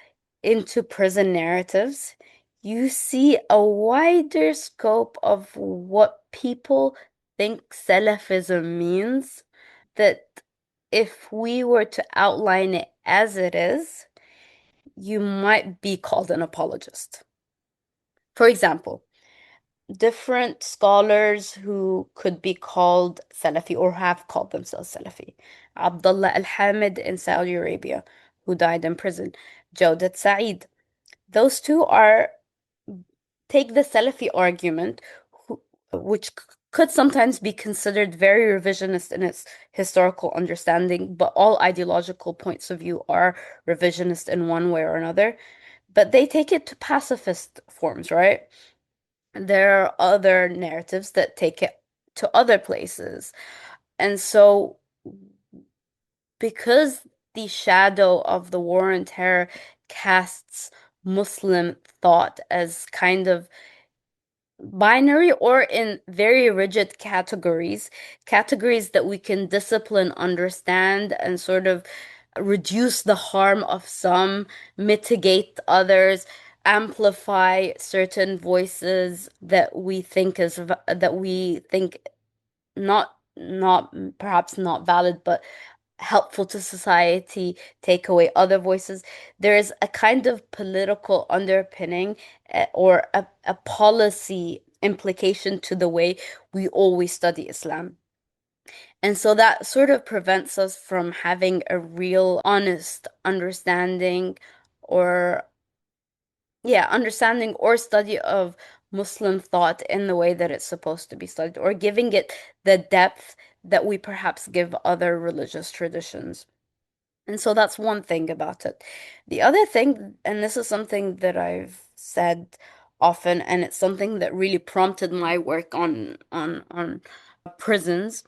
into prison narratives, you see a wider scope of what people think Salafism means, that if we were to outline it as it is, you might be called an apologist. For example, different scholars who could be called Salafi or have called themselves Salafi. Abdullah al-Hamid in Saudi Arabia, who died in prison. Jawdat Saeed. Those two are, take the Salafi argument, which could sometimes be considered very revisionist in its historical understanding, but all ideological points of view are revisionist in one way or another. But they take it to pacifist forms, right? There are other narratives that take it to other places. And so, because the shadow of the war on terror casts Muslim thought as kind of binary or in very rigid categories, categories that we can discipline, understand, and sort of reduce the harm of some, mitigate others, amplify certain voices that we think not perhaps not valid, but helpful to society, take away other voices. There is a kind of political underpinning or a policy implication to the way we always study Islam. And so that sort of prevents us from having a real honest understanding or, yeah, understanding or study of Muslim thought in the way that it's supposed to be studied, or giving it the depth that we perhaps give other religious traditions. And so that's one thing about it. The other thing, and this is something that I've said often, and it's something that really prompted my work on prisons.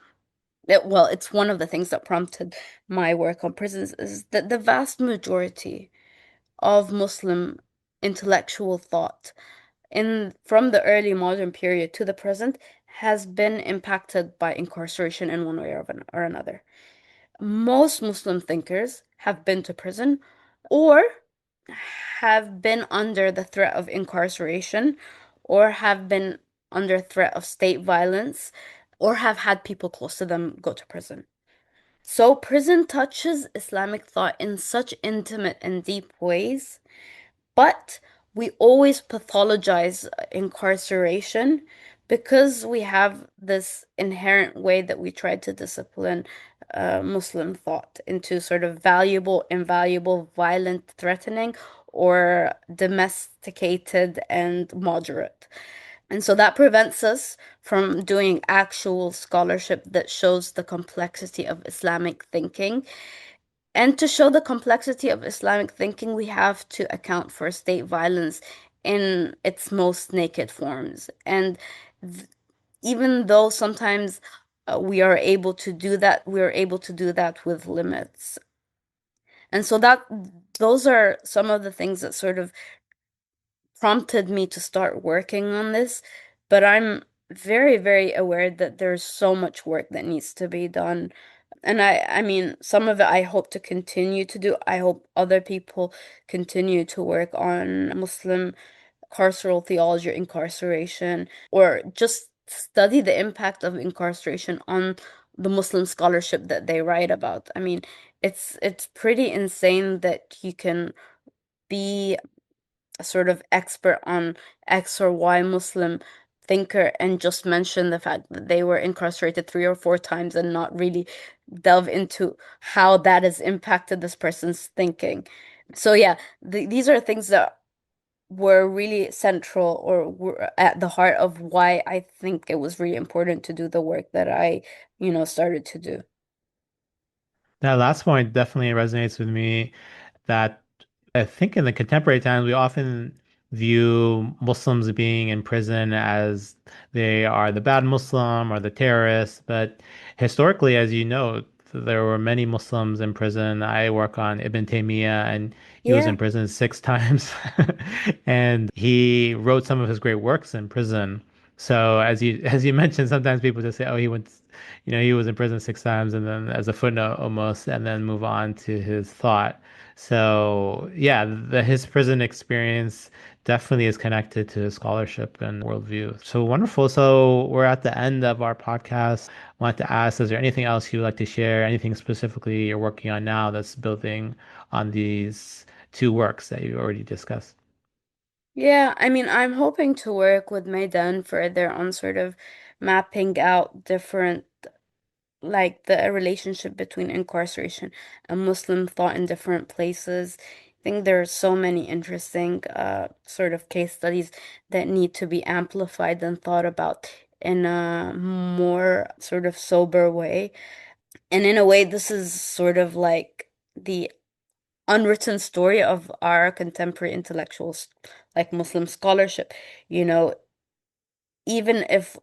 Well, it's one of the things that prompted my work on prisons is that the vast majority of Muslim intellectual thought in from the early modern period to the present has been impacted by incarceration in one way or another. Most Muslim thinkers have been to prison or have been under the threat of incarceration or have been under threat of state violence or have had people close to them go to prison. So prison touches Islamic thought in such intimate and deep ways, but we always pathologize incarceration because we have this inherent way that we try to discipline Muslim thought into sort of valuable, invaluable, violent, threatening, or domesticated and moderate. And so that prevents us from doing actual scholarship that shows the complexity of Islamic thinking. And to show the complexity of Islamic thinking, we have to account for state violence in its most naked forms. And th even though sometimes we are able to do that, we are able to do that with limits. And so that those are some of the things that sort of prompted me to start working on this. But I'm very, very aware that there's so much work that needs to be done. And I mean, some of it I hope to continue to do. I hope other people continue to work on Muslim carceral theology or incarceration, or just study the impact of incarceration on the Muslim scholarship that they write about. I mean, it's pretty insane that you can be a sort of expert on X or Y Muslim thinker and just mention the fact that they were incarcerated 3 or 4 times and not really delve into how that has impacted this person's thinking. So yeah, these are things that were really central or were at the heart of why I think it was really important to do the work that I started to do. That last point definitely resonates with me that I think in the contemporary times, we often view Muslims being in prison as they are the bad Muslim or the terrorists. But historically, as you know, there were many Muslims in prison. I work on Ibn Taymiyyah, and he was Yeah. in prison 6 times. And he wrote some of his great works in prison. So as you mentioned, sometimes people just say, "Oh, he was in prison 6 times," and then as a footnote almost, and then move on to his thought. So yeah, his prison experience definitely is connected to his scholarship and worldview. So wonderful. So we're at the end of our podcast. I wanted to ask, is there anything else you'd like to share? Anything specifically you're working on now that's building on these two works that you already discussed? Yeah, I mean, I'm hoping to work with Maidan further on sort of mapping out different, like the relationship between incarceration and Muslim thought in different places. I think there are so many interesting sort of case studies that need to be amplified and thought about in a more sort of sober way. And in a way, this is sort of like the unwritten story of our contemporary intellectuals, like Muslim scholarship. You know, even if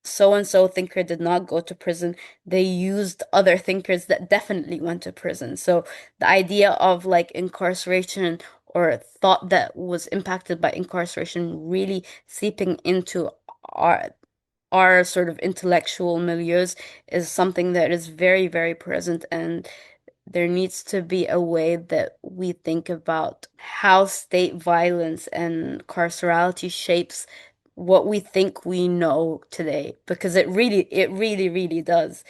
so and so thinker did not go to prison, they used other thinkers that definitely went to prison. So the idea of like incarceration or thought that was impacted by incarceration really seeping into our our sort of intellectual milieus is something that is very, very present, and there needs to be a way that we think about how state violence and carcerality shapes what we think we know today, because it really does.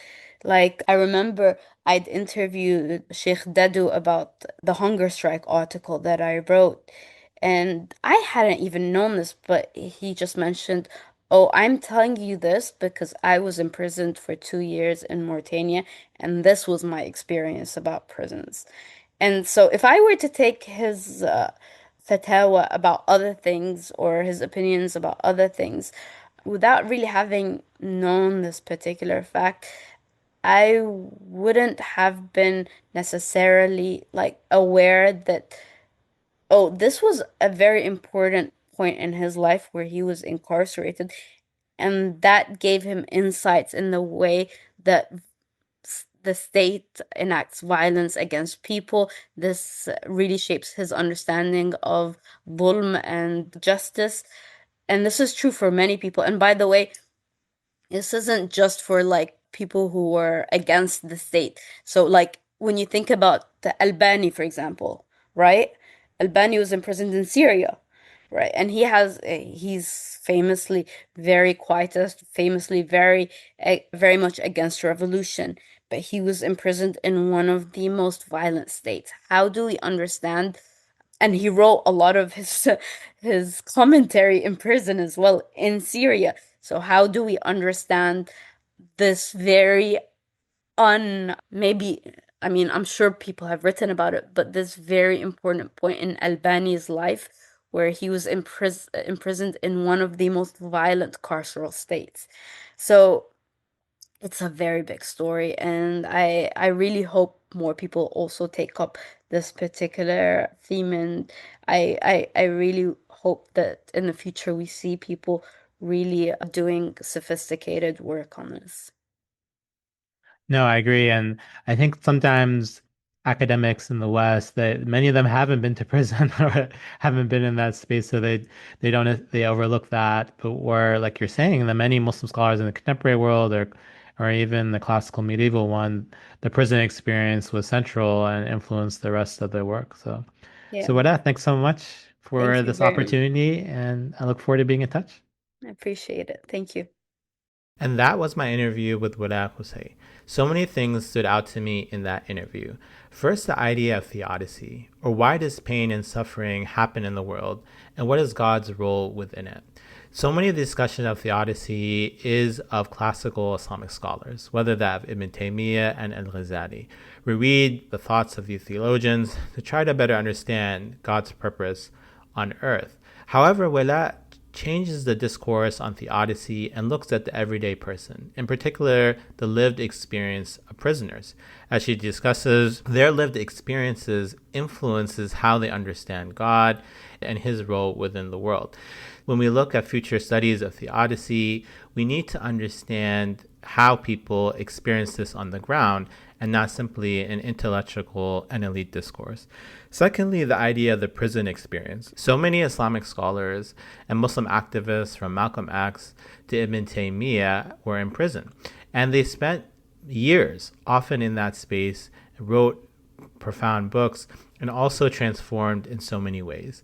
Like, I remember I'd interviewed Sheikh Dadu about the hunger strike article that I wrote, and I hadn't even known this, but he just mentioned, "Oh, I'm telling you this because I was imprisoned for 2 years in Mauritania, and this was my experience about prisons." And so, if I were to take his fatwa about other things or his opinions about other things without really having known this particular fact, I wouldn't have been necessarily like aware that, oh, this was a very important point in his life where he was incarcerated, and that gave him insights in the way that the state enacts violence against people. This really shapes his understanding of dhulm and justice. And this is true for many people. And by the way, this isn't just for like people who were against the state. So like when you think about the Albani, for example, right? Albani was imprisoned in Syria, right? And he's famously very quietist, famously very much against revolution, but he was imprisoned in one of the most violent states. How do we understand? And he wrote a lot of his his commentary in prison as well in Syria. So how do we understand this very maybe, I mean, I'm sure people have written about it, but this very important point in Albani's life where he was imprisoned in one of the most violent carceral states. So it's a very big story, and I really hope more people also take up this particular theme, and I really hope that in the future we see people really doing sophisticated work on this. No, I agree. And I think sometimes academics in the West, that many of them haven't been to prison or haven't been in that space, so they overlook that. But where, like you're saying, the many Muslim scholars in the contemporary world or even the classical medieval one, the prison experience was central and influenced the rest of their work. So Yeah, with that, thanks so much for thank you this very much. opportunity, and I look forward to being in touch. I appreciate it. Thank you. And that was my interview with Walaa Quisay. So many things stood out to me in that interview. First, the idea of theodicy, or why does pain and suffering happen in the world, and what is God's role within it? So many of the discussion of theodicy is of classical Islamic scholars, whether that of Ibn Taymiyyah and Al-Ghazali. We read the thoughts of these theologians to try to better understand God's purpose on earth. However, Walaa changes the discourse on theodicy and looks at the everyday person, in particular, the lived experience of prisoners. As she discusses, their lived experiences influences how they understand God and his role within the world. When we look at future studies of theodicy, we need to understand how people experience this on the ground and not simply an intellectual and elite discourse. Secondly, the idea of the prison experience. So many Islamic scholars and Muslim activists from Malcolm X to Ibn Taymiyyah were in prison, and they spent years often in that space, wrote profound books, and also transformed in so many ways.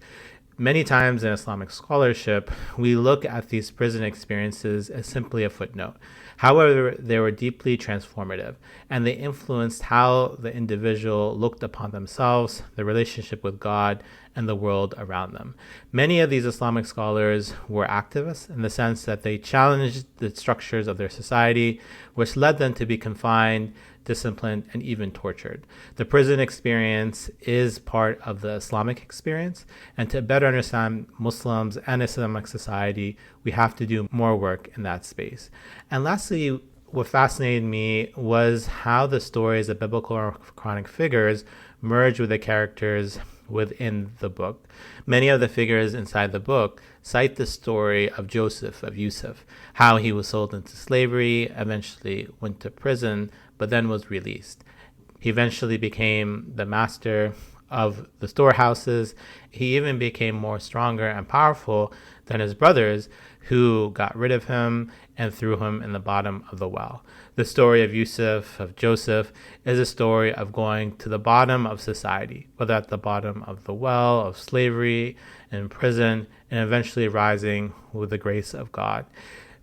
Many times in Islamic scholarship, we look at these prison experiences as simply a footnote. However, they were deeply transformative, and they influenced how the individual looked upon themselves, their relationship with God, and the world around them. Many of these Islamic scholars were activists in the sense that they challenged the structures of their society, which led them to be confined, disciplined, and even tortured. The prison experience is part of the Islamic experience, and to better understand Muslims and Islamic society, we have to do more work in that space. And lastly, what fascinated me was how the stories of biblical or Quranic figures merge with the characters within the book. Many of the figures inside the book cite the story of Joseph, of Yusuf, how he was sold into slavery, eventually went to prison, but then was released. He eventually became the master of the storehouses. He even became more stronger and powerful than his brothers, who got rid of him and threw him in the bottom of the well. The story of Yusuf, of Joseph, is a story of going to the bottom of society, whether at the bottom of the well, of slavery, in prison, and eventually rising with the grace of God.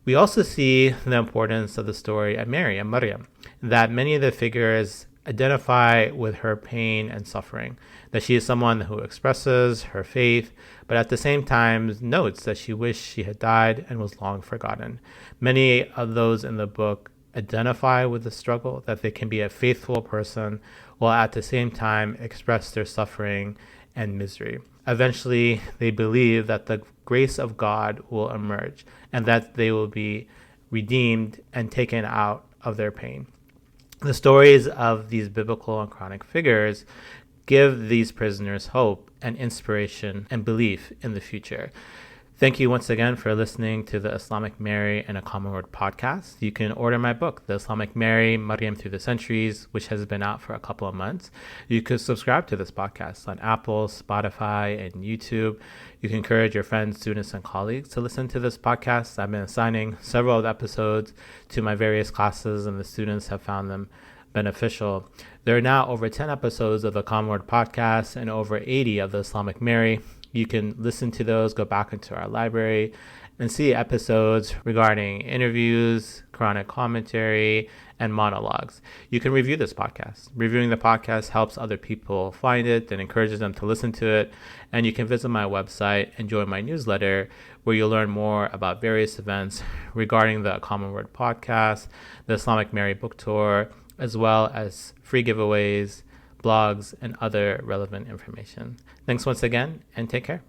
We also see the importance of the story of Mary and Maryam, that many of the figures identify with her pain and suffering, that she is someone who expresses her faith, but at the same time notes that she wished she had died and was long forgotten. Many of those in the book identify with the struggle, that they can be a faithful person while at the same time express their suffering and misery. Eventually, they believe that the grace of God will emerge and that they will be redeemed and taken out of their pain. The stories of these biblical and Quranic figures give these prisoners hope and inspiration and belief in the future. Thank you once again for listening to the Islamic Mary and a Common Word podcast. You can order my book, The Islamic Mary, Maryam Through the Centuries, which has been out for a couple of months. You could subscribe to this podcast on Apple, Spotify, and YouTube. You can encourage your friends, students, and colleagues to listen to this podcast. I've been assigning several of the episodes to my various classes, and the students have found them beneficial. There are now over 10 episodes of the Common Word podcast and over 80 of the Islamic Mary. You can listen to those, go back into our library, and see episodes regarding interviews, Quranic commentary, and monologues. You can review this podcast. Reviewing the podcast helps other people find it and encourages them to listen to it. And you can visit my website and join my newsletter, where you'll learn more about various events regarding the Common Word podcast, the Islamic Mary book tour, as well as free giveaways, blogs, and other relevant information. Thanks once again, and take care.